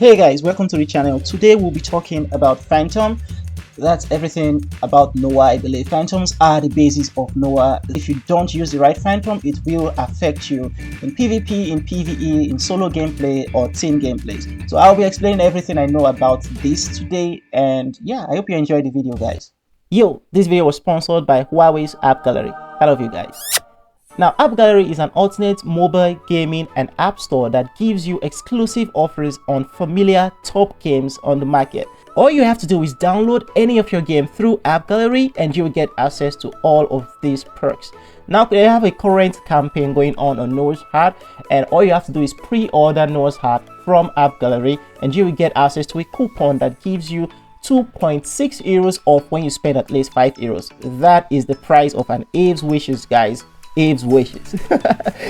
Hey guys, welcome to the channel. Today we'll be talking about Phantom. That's everything about Noah, I believe. Phantoms are the basis of Noah. If you don't use the right Phantom, it will affect you in PvP, in PvE, in solo gameplay or team gameplays. So I'll be explaining everything I know about this today, and yeah, I hope you enjoyed the video, guys. Yo, this video was sponsored by Huawei's AppGallery. I love you guys. Now, AppGallery is an alternate mobile gaming and app store that gives you exclusive offers on familiar top games on the market. All you have to do is download any of your game through AppGallery and you will get access to all of these perks. Now, they have a current campaign going on Noah's Heart, and all you have to do is pre-order Noah's Heart from AppGallery and you will get access to a coupon that gives you 2.6 euros off when you spend at least 5 euros. That is the price of an Abe's Wishes, guys. Abe's Wishes.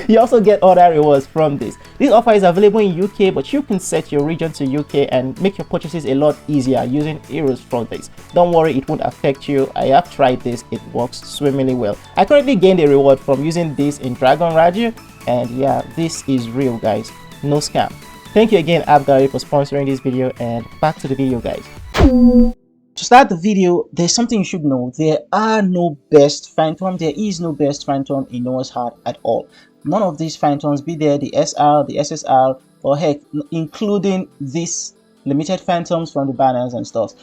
You also get other rewards from this. This offer is available in UK, but you can set your region to UK and make your purchases a lot easier using euros from this. Don't worry, it won't affect you. I have tried this, it works swimmingly well. I currently gained a reward from using this in Dragon Raju, and yeah, this is real, guys, no scam. Thank you again, AppGallery, for sponsoring this video, and back to the video, guys. To start the video, there's something you should know. There are no best Phantom. There is no best Phantom in Noah's Heart at all. None of these Phantoms, be there the SR, the SSR, or heck, including these limited Phantoms from the banners and stuff.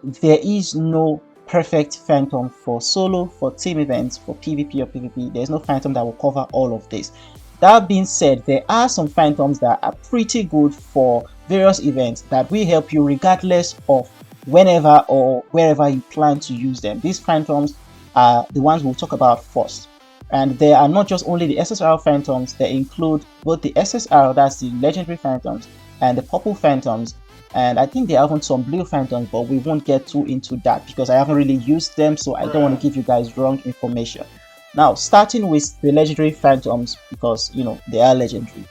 There is no perfect Phantom for solo, for team events, for PvP or PvP. There's no Phantom that will cover all of this. That being said, there are some Phantoms that are pretty good for various events that will help you regardless of whenever or wherever you plan to use them. These Phantoms are the ones we'll talk about first, and they are not just only the SSR Phantoms. They include both the SSR, that's the legendary Phantoms, and the purple Phantoms, and I think there are even some blue Phantoms, but we won't get too into that because I haven't really used them, so I don't want to give you guys wrong information. Now, starting with the legendary Phantoms, because you know they are legendary.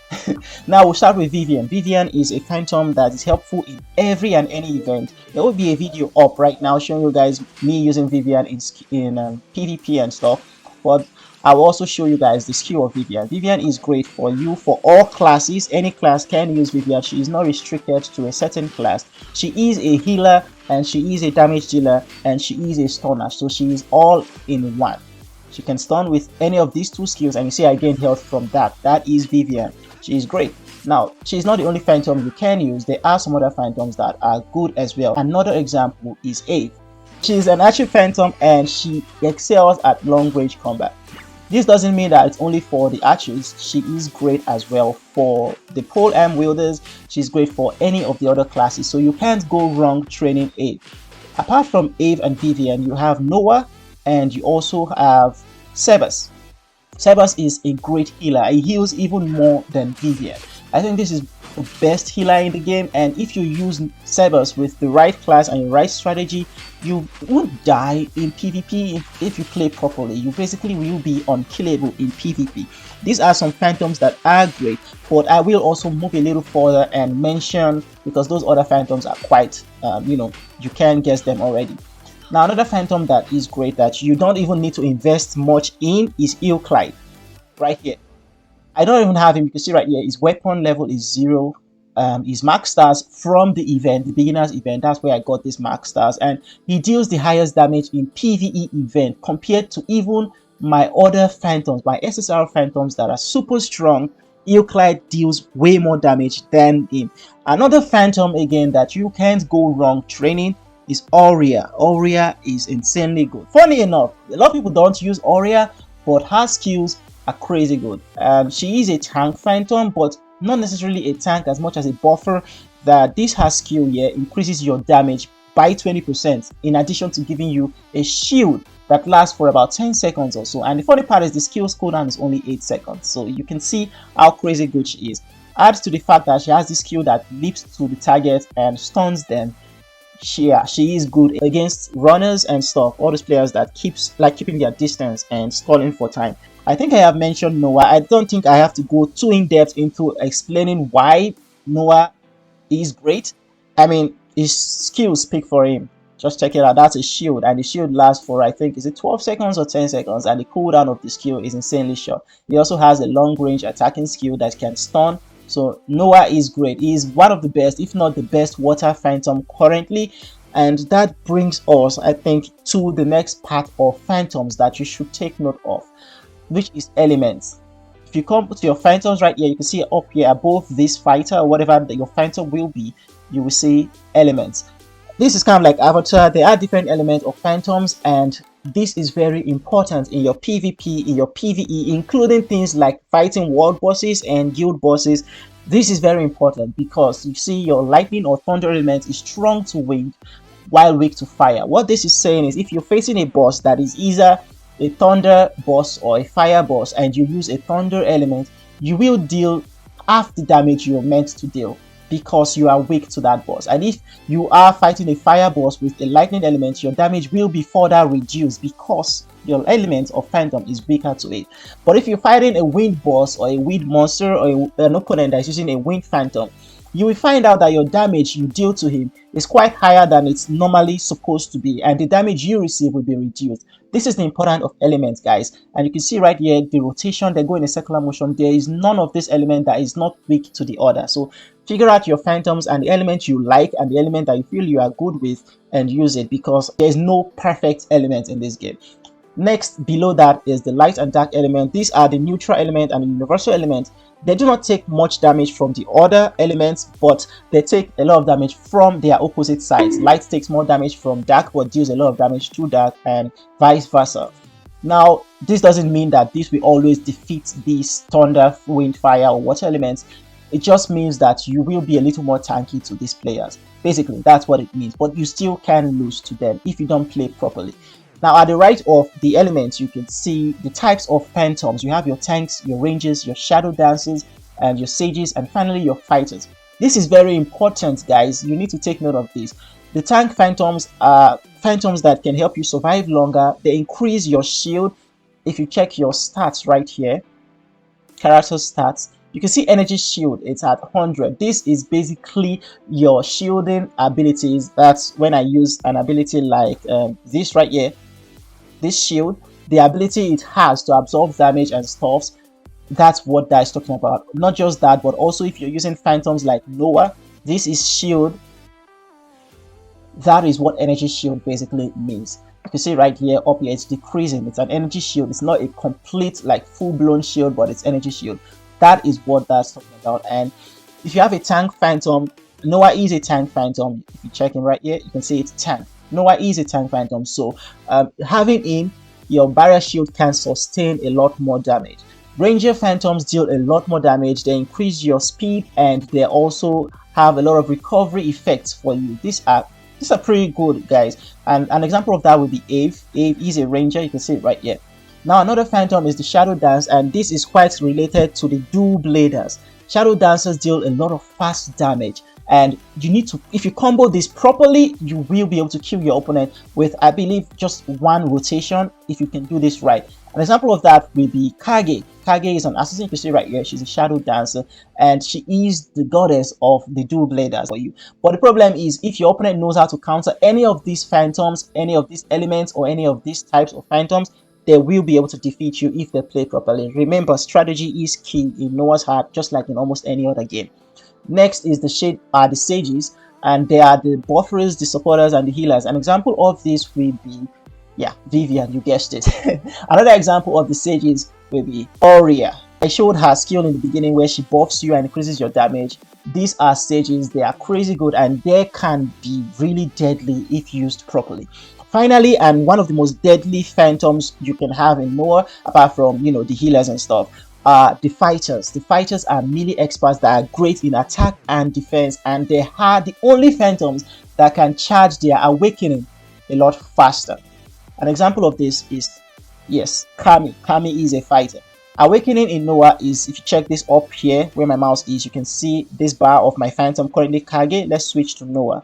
Now we'll start with Vivian. Vivian is a Phantom that is helpful in every and any event. There will be a video up right now showing you guys me using Vivian in PvP and stuff, but I will also show you guys the skill of Vivian. Vivian is great for you for all classes. Any class can use Vivian. She is not restricted to a certain class. She is a healer, and she is a damage dealer, and she is a stunner, so she is all in one. She can stun with any of these two skills, and you see I gain health from that. That is Vivian. She is great. Now, she's not the only Phantom you can use. There are some other Phantoms that are good as well. Another example is Ave. She's an archer Phantom and she excels at long range combat. This doesn't mean that it's only for the archers. She is great as well for the pole arm wielders. She's great for any of the other classes, so you can't go wrong training Ave. Apart from Ave and Vivian, you have Noah, and you also have Sebas. Sebas is a great healer. He heals even more than Vivian. I think this is the best healer in the game, and if you use Sebas with the right class and the right strategy, you won't die in PvP if you play properly. You basically will be unkillable in PvP. These are some Phantoms that are great, but I will also move a little further and mention, because those other Phantoms are quite, you can guess them already. Now, another Phantom that is great that you don't even need to invest much in is Clyde. Right here. I don't even have him. You can see right here, his weapon level is 0. His max stars from the event, the beginner's event. That's where I got this max stars. And he deals the highest damage in PvE event compared to even my other Phantoms, my SSR Phantoms that are super strong. Clyde deals way more damage than him. Another Phantom, again, that you can't go wrong training is Aurea. Aurea is insanely good. Funny enough, a lot of people don't use Aurea, but her skills are crazy good. She is a tank Phantom, but not necessarily a tank as much as a buffer. That this her skill here increases your damage by 20%, in addition to giving you a shield that lasts for about 10 seconds or so. And the funny part is the skill's cooldown is only 8 seconds, so you can see how crazy good she is. Adds to the fact that she has this skill that leaps to the target and stuns them. She is good against runners and stuff, all those players that keeping their distance and stalling for time. I think I have mentioned Noah. I don't think I have to go too in depth into explaining why Noah is great. I mean, his skills speak for him. Just check it out. That's a shield, and the shield lasts for, I think, is it 12 seconds or 10 seconds, and the cooldown of the skill is insanely short. He also has a long range attacking skill that can stun So Noah is great. He is one of the best, if not the best, water phantom currently. And that brings us, I think, to the next part of phantoms that you should take note of, which is elements. If you come to your phantoms right here, you can see up here above this fighter or whatever your phantom will be, you will see elements. This is kind of like Avatar. There are different elements of phantoms, and this is very important in your PvP, in your PvE, including things like fighting world bosses and guild bosses. This is very important because you see your lightning or thunder element is strong to wind while weak to fire. What this is saying is if you're facing a boss that is either a thunder boss or a fire boss and you use a thunder element, you will deal half the damage you're meant to deal because you are weak to that boss. And if you are fighting a fire boss with a lightning element, your damage will be further reduced because your element of phantom is weaker to it. But if you're fighting a wind boss or a wind monster or an opponent that is using a wind phantom, you will find out that your damage you deal to him is quite higher than it's normally supposed to be, and the damage you receive will be reduced. This is the importance of elements, guys. And you can see right here the rotation, they go in a circular motion. There is none of this element that is not weak to the other. So figure out your phantoms and the element you like and the element that you feel you are good with and use it, because there's no perfect element in this game. Next, below that is the light and dark element. These are the neutral element and the universal element. They do not take much damage from the other elements, but they take a lot of damage from their opposite sides. Light takes more damage from dark, but deals a lot of damage to dark, and vice versa. Now, this doesn't mean that this will always defeat these thunder, wind, fire, or water elements. It just means that you will be a little more tanky to these players. Basically, that's what it means. But you still can lose to them if you don't play properly. Now, at the right of the elements, you can see the types of phantoms. You have your tanks, your rangers, your shadow dancers, and your sages, and finally your fighters. This is very important, guys. You need to take note of this. The tank phantoms are phantoms that can help you survive longer. They increase your shield. If you check your stats right here, character stats, you can see energy shield, it's at 100. This is basically your shielding abilities. That's when I use an ability like this right here. This shield, the ability it has to absorb damage and stuffs, that's what that is talking about. Not just that, but also if you're using phantoms like Noah, this is shield. That is what energy shield basically means. You can see right here, up here, it's decreasing. It's an energy shield. It's not a complete, like full-blown shield, but it's energy shield. That is what that's talking about. And if you have a tank phantom, Noah is a tank phantom. If you check him right here, you can see it's tank. Noah is a tank phantom, so having him, your barrier shield can sustain a lot more damage. Ranger phantoms deal a lot more damage. They increase your speed, and they also have a lot of recovery effects for you. These are pretty good, guys. And an example of that would be Ave. Ave is a ranger. You can see it right here. Now, another phantom is the shadow dance, and this is quite related to the dual bladers. Shadow dancers deal a lot of fast damage, and you need to, if you combo this properly, you will be able to kill your opponent with, I believe, just one rotation if you can do this right. An example of that will be Kage. Kage is an assassin. You can see right here, she's a shadow dancer, and she is the goddess of the dual bladers for you. But the problem is, if your opponent knows how to counter any of these phantoms, any of these elements, or any of these types of phantoms, they will be able to defeat you if they play properly. Remember, strategy is key in Noah's Heart, just like in almost any other game. Next is the sages, and they are the buffers, the supporters, and the healers. An example of this will be, yeah, Vivian, you guessed it. Another example of the sages will be Aurea. I showed her skill in the beginning where she buffs you and increases your damage. These are sages. They are crazy good, and they can be really deadly if used properly. Finally, and one of the most deadly phantoms you can have in Noah, apart from, the healers and stuff, are the fighters. The fighters are melee experts that are great in attack and defense, and they are the only phantoms that can charge their awakening a lot faster. An example of this is, yes, Kami. Kami is a fighter. Awakening in Noah is, if you check this up here where my mouse is, you can see this bar of my phantom, currently Kage. Let's switch to Noah,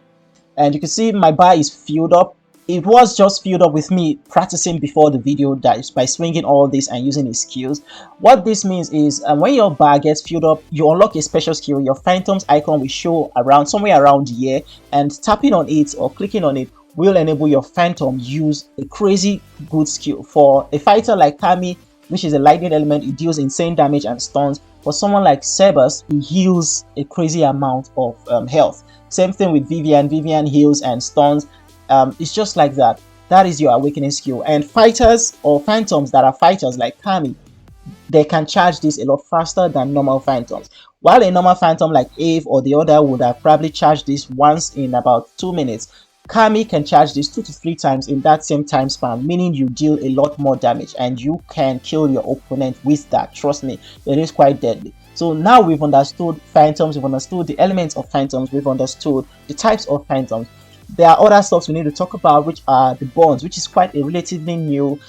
and you can see my bar is filled up. It was just filled up with me practicing before the video, that is by swinging all this and using his skills. What this means is when your bar gets filled up, you unlock a special skill. Your phantom's icon will show around somewhere around here, and tapping on it or clicking on it will enable your phantom use a crazy good skill. For a fighter like Kami, which is a lightning element, it deals insane damage and stuns. For someone like Sebas, he heals a crazy amount of health. Same thing with Vivian. Vivian heals and stuns. It's just like that. That is your awakening skill. And fighters or phantoms that are fighters like Kami, they can charge this a lot faster than normal phantoms. While a normal phantom like Ave or the other would have probably charged this once in about 2 minutes, Kami can charge this 2 to 3 times in that same time span, meaning you deal a lot more damage and you can kill your opponent with that. Trust me, it is quite deadly. So now we've understood phantoms, we've understood the elements of phantoms, we've understood the types of phantoms. There are other stuff we need to talk about, which are the bonds, which is quite a relatively new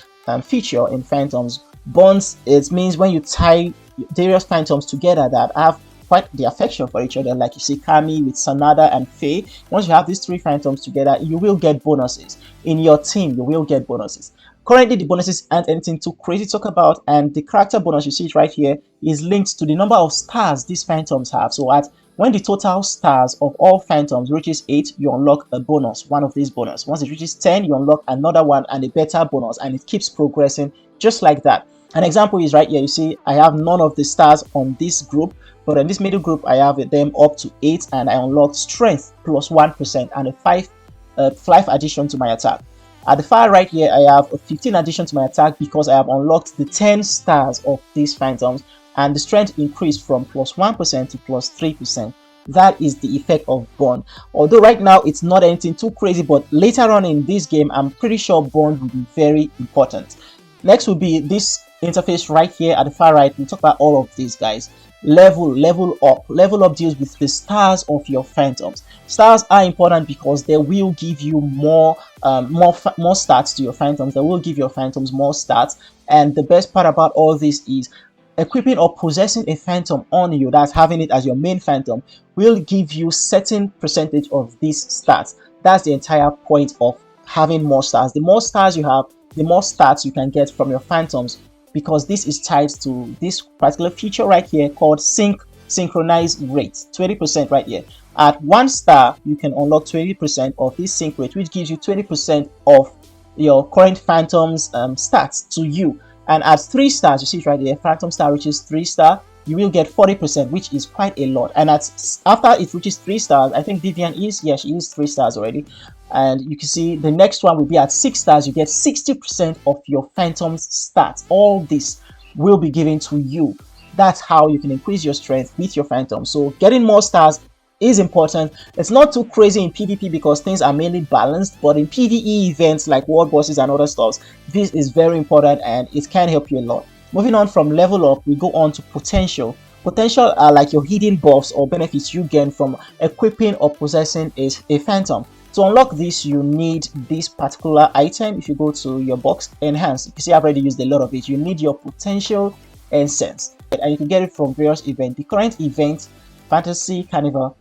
feature in phantoms. Bonds, it means when you tie various phantoms together that have quite the affection for each other, like you see Kami with Sanada and Faye. Once you have these 3 phantoms together, you will get bonuses. In your team, you will get bonuses. Currently, the bonuses aren't anything too crazy to talk about, and the character bonus, you see it right here, is linked to the number of stars these phantoms have. So when the total stars of all phantoms reaches 8, you unlock a bonus, one of these bonus. Once it reaches 10, you unlock another one and a better bonus, and it keeps progressing just like that. An example is right here. You see I have none of the stars on this group, but in this middle group I have them up to 8, and I unlocked strength plus 1% and a 5 addition to my attack. At the far right here, I have a 15 addition to my attack because I have unlocked the 10 stars of these phantoms, and the strength increased from plus 1% to plus 3%. That is the effect of bond. Although right now it's not anything too crazy, but later on in this game, I'm pretty sure bond will be very important. Next will be this interface right here at the far right. We'll talk about all of these guys. Level up. Level up deals with the stars of your phantoms. Stars are important because they will give you more stats to your phantoms. They will give your phantoms more stats. And the best part about all this is equipping or possessing a phantom on you, that's having it as your main phantom, will give you certain percentage of these stats. That's the entire point of having more stars. The more stars you have, the more stats you can get from your phantoms, because this is tied to this particular feature right here called synchronize rate, 20% right here. At 1 star, you can unlock 20% of this sync rate, which gives you 20% of your current phantom's stats to you. And at 3 stars, you see it right here, phantom star reaches 3 star, you will get 40%, which is quite a lot. And after it reaches 3 stars, I think Vivian is, yeah, she is 3 stars already. And you can see the next one will be at 6 stars. You get 60% of your phantom's stats. All this will be given to you. That's how you can increase your strength with your phantom. So getting more stars is important. It's not too crazy in PvP because things are mainly balanced, but in PvE events like world bosses and other stuff, this is very important and it can help you a lot. Moving on from level up, we go on to potential. Potential are like your hidden buffs or benefits you gain from equipping or possessing a phantom. To unlock this, you need this particular item. If you go to your box, enhance, you see I've already used a lot of it. You need your potential essence, and you can get it from various events. The current event, Fantasy Carnival,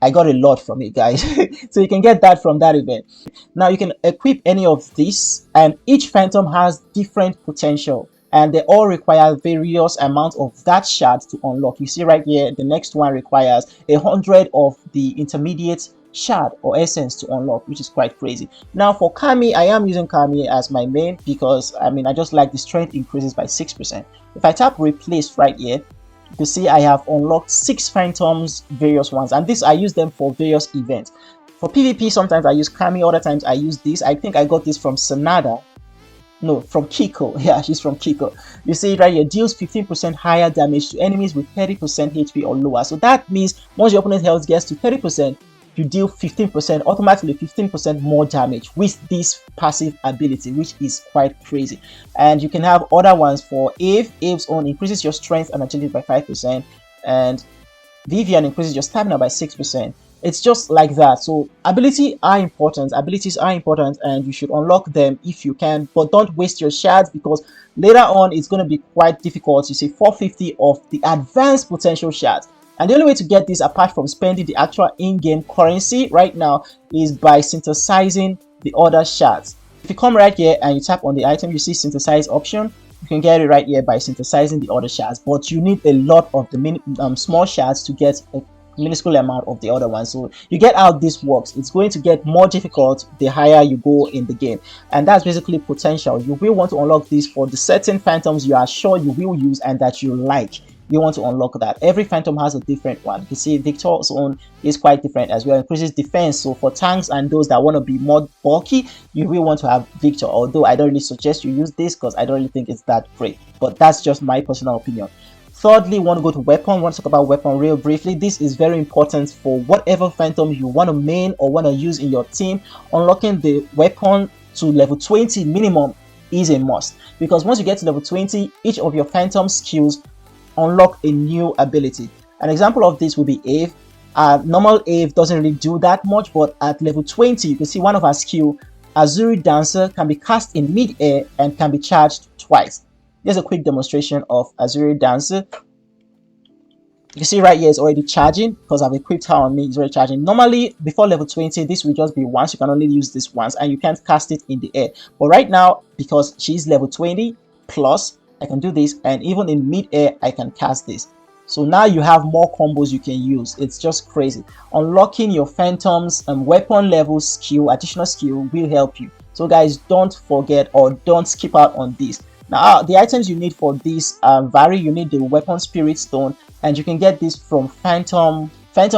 I got a lot from it, guys. So you can get that from that event. Now you can equip any of these, and each phantom has different potential, and they all require various amounts of that shard to unlock. You see right here, the next one requires 100 of the intermediate shard or essence to unlock, which is quite crazy. Now for Kami, I am using Kami as my main because I just like the strength increases by 6%. If I tap replace right here, you see I have unlocked 6 phantoms, various ones, and this I use them for various events. For PvP, sometimes I use Kami, other times I use this. I think I got this from Sanada. No, from Kiko. Yeah, she's from Kiko. You see it right here, deals 15% higher damage to enemies with 30% HP or lower. So that means once your opponent's health gets to 30%, you deal 15%, automatically 15% more damage with this passive ability, which is quite crazy. And you can have other ones for Ave. Ave's own increases your strength and agility by 5%, and Vivian increases your stamina by 6%. It's just like that. So abilities are important, and you should unlock them if you can, but don't waste your shards because later on it's going to be quite difficult. You see 450 of the advanced potential shards. And the only way to get this, apart from spending the actual in-game currency right now, is by synthesizing the other shards. If you come right here and you tap on the item, you see synthesize option. You can get it right here by synthesizing the other shards, but you need a lot of the small shards to get a minuscule amount of the other ones. So you get how this works. It's going to get more difficult the higher you go in the game, and that's basically potential. You will want to unlock this for the certain phantoms you are sure you will use and that you like. you want to unlock that. Every phantom has a different one. You see Victor's own is quite different as well. Increases defense, so for tanks and those that want to be more bulky, you will want to have Victor, although I don't really suggest you use this because I don't really think it's that great, but that's just my personal opinion. Thirdly, want to go to weapon. Want to talk about weapon real briefly. This is very important for whatever phantom you want to main or want to use in your team. Unlocking the weapon to level 20 minimum is a must, because once you get to level 20, each of your phantom skills unlock a new ability. An example of this will be Ave. Normal Ave doesn't really do that much, but at level 20, you can see one of our skill, Azuri Dancer, can be cast in mid-air and can be charged twice. Here's a quick demonstration of Azuri Dancer. You can see right here it's already charging because I've equipped her on me. It's already charging. Normally, before level 20, this will just be once. You can only use this once and you can't cast it in the air. But right now, because she's level 20 plus, I can do this, and even in mid-air, I can cast this. So now you have more combos you can use. It's just crazy. Unlocking your phantoms and weapon level skill, additional skill, will help you. So guys, don't forget or don't skip out on this. Now, the items you need for this vary. You need the weapon spirit stone, and you can get this from phantom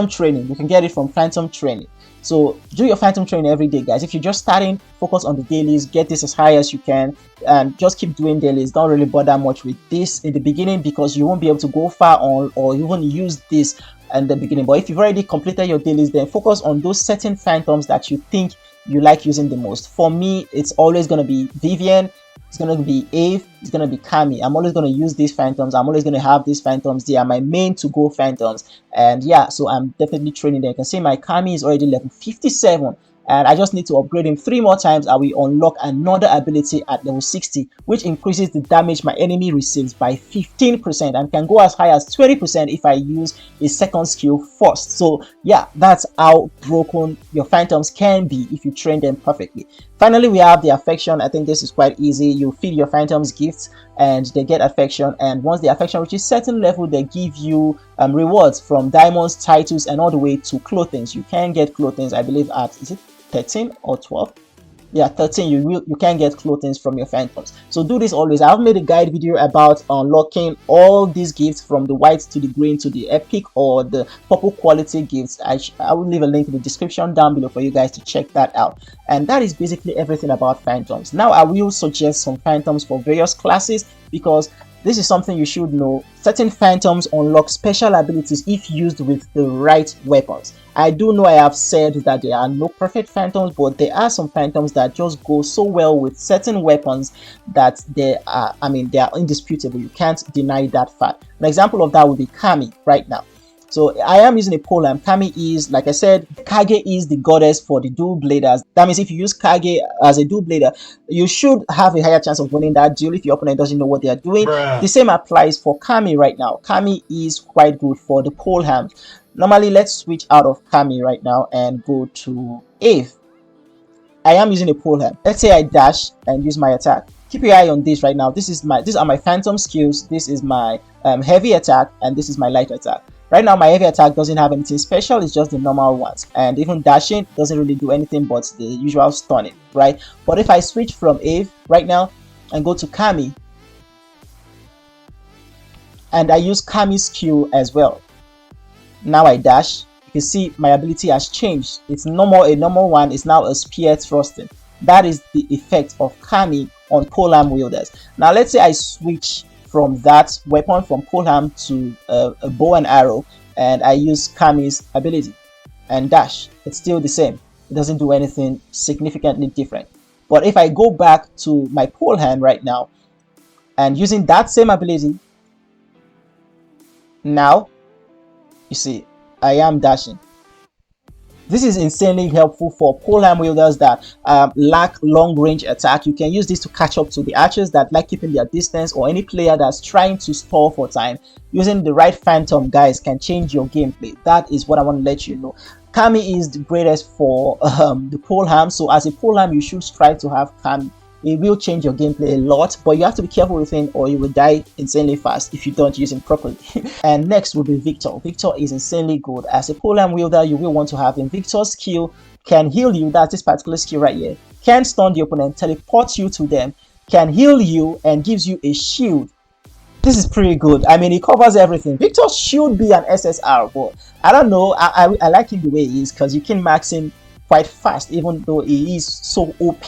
training. You can get it from phantom training. So do your phantom training every day, guys. If you're just starting, focus on the dailies, get this as high as you can, and just keep doing dailies. Don't really bother much with this in the beginning because you won't be able to go far on or even use this in the beginning. But if you've already completed your dailies, then focus on those certain phantoms that you think you like using the most. For me, it's always going to be Vivian, it's going to be Ave, it's going to be Kami. I'm always going to use these phantoms. I'm always going to have these phantoms. They are my main to go phantoms. And yeah, so I'm definitely training them. You can see my Kami is already level 57. And I just need to upgrade him 3 more times. I will unlock another ability at level 60, which increases the damage my enemy receives by 15% and can go as high as 20% if I use a second skill first. So yeah, that's how broken your phantoms can be if you train them perfectly. Finally, we have the affection. I think this is quite easy. You feed your phantoms gifts and they get affection, and once the affection reaches certain level, they give you rewards from diamonds, titles, and all the way to clothing. You can get clothing, I believe, at, is it 13 or 12? Yeah, 13. You can get clothing from your phantoms. So do this always. I've made a guide video about unlocking all these gifts from the white to the green to the epic or the purple quality gifts. I will leave a link in the description down below for you guys to check that out. And that is basically everything about phantoms. Now I will suggest some phantoms for various classes, because this is something you should know. Certain phantoms unlock special abilities if used with the right weapons. I do know I have said that there are no perfect phantoms, but there are some phantoms that just go so well with certain weapons that they are indisputable. You can't deny that fact. An example of that would be Kami right now. So I am using a polearm. Kami is, like I said, Kage is the goddess for the dual bladers. That means if you use Kage as a dual blader, you should have a higher chance of winning that duel if your opponent doesn't know what they are doing. Bruh. The same applies for Kami right now. Kami is quite good for the polearm. Normally, let's switch out of Kami right now and go to Ave. I am using a polearm. Let's say I dash and use my attack. Keep your eye on this right now. These are my phantom skills. This is my heavy attack, and this is my light attack. Right now, my heavy attack doesn't have anything special. It's just the normal ones. And even dashing doesn't really do anything but the usual stunning, right? But if I switch from Ave right now and go to Kami, and I use Kami's skill as well, now I dash, you can see my ability has changed. It's no more a normal one. It's now a spear thrusting. That is the effect of Kami on polearm wielders. Now, let's say I switch from that weapon, from polearm to a bow and arrow, and I use Kami's ability and dash. It's still the same. It doesn't do anything significantly different. But if I go back to my polearm right now and using that same ability, now you see I am dashing. This is insanely helpful for polearm wielders that lack long-range attack. You can use this to catch up to the archers that like keeping their distance, or any player that's trying to stall for time. Using the right phantom, guys, can change your gameplay. That is what I want to let you know. Kami is the greatest for the polearm. So as a polearm, you should strive to have Kami. It will change your gameplay a lot, but you have to be careful with him or you will die insanely fast if you don't use him properly. And next will be Victor. Victor is insanely good. As a polearm wielder, you will want to have him. Victor's skill can heal you. That's this particular skill right here. Can stun the opponent, teleport you to them, can heal you, and gives you a shield This is pretty good. I mean, it covers everything. Victor should be an SSR, but I don't know. I like him the way he is because you can max him quite fast, even though he is so OP.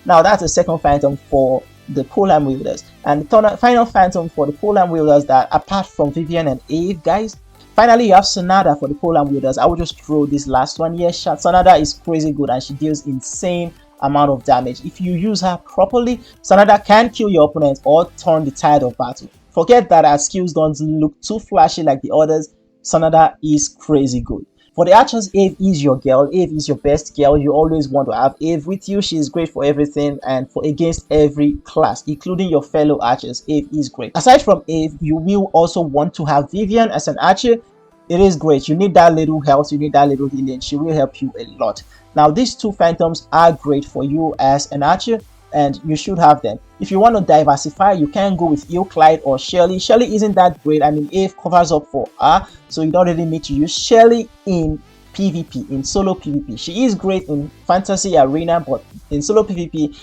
Now, that's the second Phantom for the Polearm wielders. And the final Phantom for the Polearm wielders that, apart from Vivian and Eve, guys, finally you have Sonada for the Polearm wielders. I will just throw this last one here. Sonada is crazy good and she deals insane amount of damage. If you use her properly, Sonada can kill your opponent or turn the tide of battle. Forget that her skills don't look too flashy like the others. Sonada is crazy good. For the archers, Eve is your girl. Eve is your best girl. You always want to have Eve with you. She is great for everything and for against every class, including your fellow archers. Eve is great. Aside from Eve, you will also want to have Vivian as an archer. It is great. You need that little health. You need that little healing. She will help you a lot. Now, these two Phantoms are great for you as an archer, and you should have them. If you want to diversify, you can go with Clyde or Shelly. Shelly isn't that great. I mean, Eve covers up for her, so you don't really need to use Shelly in PvP, in solo PvP. She is great in fantasy arena, but in solo PvP,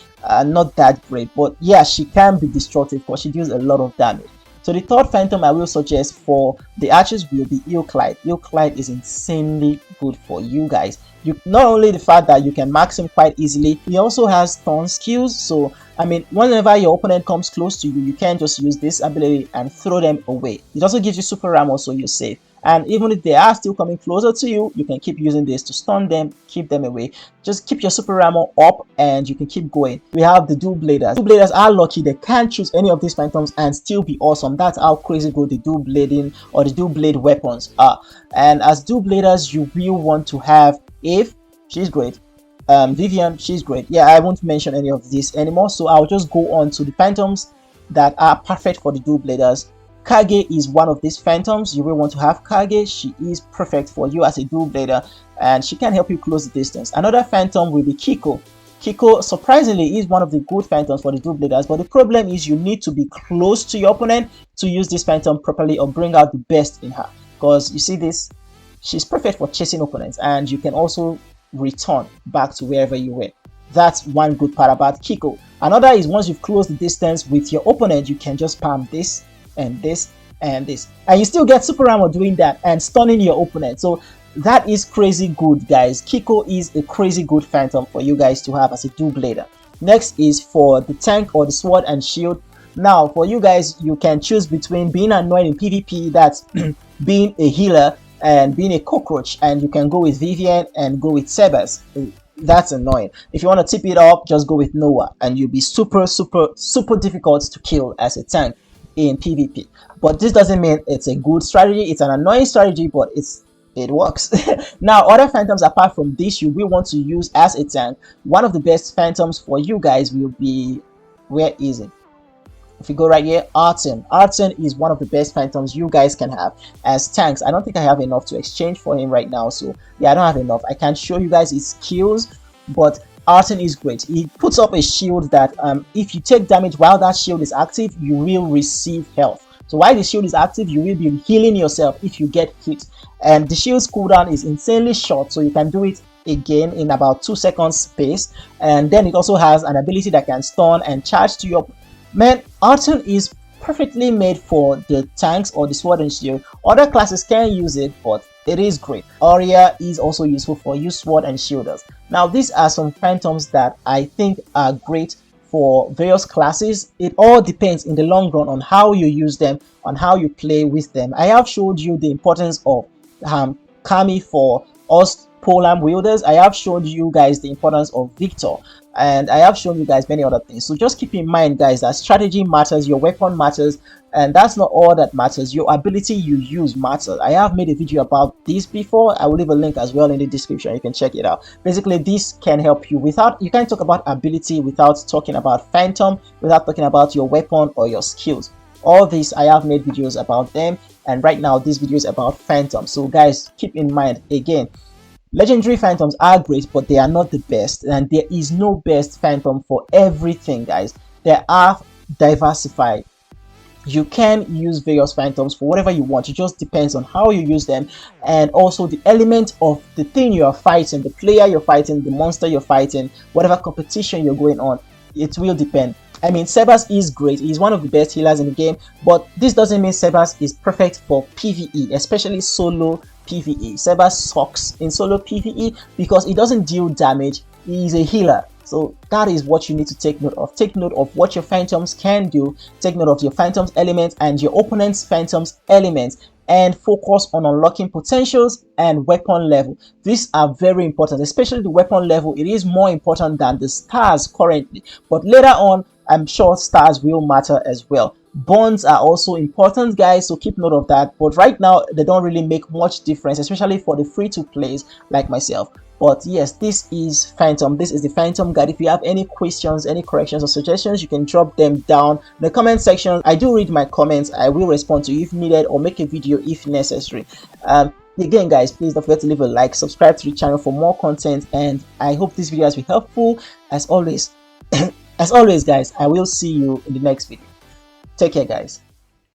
not that great. But yeah, she can be destructive because she deals a lot of damage. So the third Phantom I will suggest for the archers will be Clyde. Clyde is insanely good for you guys. Not only the fact that you can max him quite easily, he also has stun skills. So I mean, whenever your opponent comes close to you, you can just use this ability and throw them away. It also gives you super ammo, so you're safe. And even if they are still coming closer to you, you can keep using this to stun them, keep them away. Just keep your super ammo up and you can keep going. We have the dual bladers. Dual bladers are lucky. They can choose any of these Phantoms and still be awesome. That's how crazy good the dual blading or the dual blade weapons are. And as dual bladers, you will want to have Eve. She's great. Vivian, she's great. Yeah, I won't mention any of this anymore. So I'll just go on to the Phantoms that are perfect for the dual bladers. Kage is one of these Phantoms. You will want to have Kage. She is perfect for you as a dual blader and she can help you close the distance. Another Phantom will be Kiko. Kiko, surprisingly, is one of the good Phantoms for the dual bladers, but the problem is you need to be close to your opponent to use this Phantom properly or bring out the best in her. Because you see this, she's perfect for chasing opponents and you can also return back to wherever you were. That's one good part about Kiko. Another is once you've closed the distance with your opponent, you can just spam this and this and this and you still get super ammo doing that and stunning your opponent. So that is crazy good, guys. Kiko is a crazy good Phantom for you guys to have as a dual blader. Next is for the tank or the sword and shield. Now for you guys, you can choose between being annoying in PvP, that's being a healer, and being a cockroach, and you can go with Vivian and go with Sebas. That's annoying. If you want to tip it up, just go with Noah and you'll be super difficult to kill as a tank in PvP. But this doesn't mean it's a good strategy. It's an annoying strategy, but it works. Now, other Phantoms apart from this you will want to use as a tank. One of the best Phantoms for you guys will be, where is it? If you go right here, Arten. Arten is one of the best Phantoms you guys can have as tanks. I don't think I have enough to exchange for him right now, so yeah, I don't have enough. I can't show you guys his skills, but Arten is great. He puts up a shield that if you take damage while that shield is active, you will receive health. So while the shield is active, you will be healing yourself if you get hit. And the shield's cooldown is insanely short, so you can do it again in about 2 seconds space. And then it also has an ability that can stun and charge to your man. Arten is perfectly made for the tanks or the sword and shield. Other classes can use it, but it is great. Aurea is also useful for you sword and shielders. Now these are some Phantoms that I think are great for various classes. It all depends in the long run on how you use them, on how you play with them. I have showed you the importance of Kami for us Polearm wielders. I have showed you guys the importance of Victor, and I have shown you guys many other things. So just keep in mind, guys, that strategy matters, your weapon matters, and that's not all that matters. Your ability you use matters. I have made a video about this before. I will leave a link as well in the description. You can check it out. Basically, this can help you. You can't talk about ability without talking about Phantom, without talking about your weapon or your skills. All this, I have made videos about them, and right now this video is about Phantom. So guys, keep in mind, again, legendary Phantoms are great, but they are not the best, and there is no best Phantom for everything, guys. They are diversified. You can use various Phantoms for whatever you want. It just depends on how you use them, and also the element of the thing you are fighting, the player you're fighting, the monster you're fighting, whatever competition you're going on. It will depend. I mean, Sebas is great. He's one of the best healers in the game, but this doesn't mean Sebas is perfect for PvE, especially solo PvE. Sebas sucks in solo PvE because he doesn't deal damage. He is a healer. So that is what you need to take note of. Take note of what your phantoms can do. Take note of your phantoms elements and your opponent's phantoms elements, and focus on unlocking potentials and weapon level. These are very important, especially the weapon level. It is more important than the stars currently, but later on I'm sure stars will matter as well. Bonds are also important, guys, so keep note of that, but right now they don't really make much difference, especially for the free to plays like myself. But yes, this is Phantom. This is the Phantom guide. If you have any questions, any corrections or suggestions, you can drop them down in the comment section. I do read my comments. I will respond to you if needed, or make a video if necessary. Again, guys, please don't forget to leave a like, subscribe to the channel for more content, and I hope this video has been helpful. As always, as always, guys, I will see you in the next video. Take care, guys.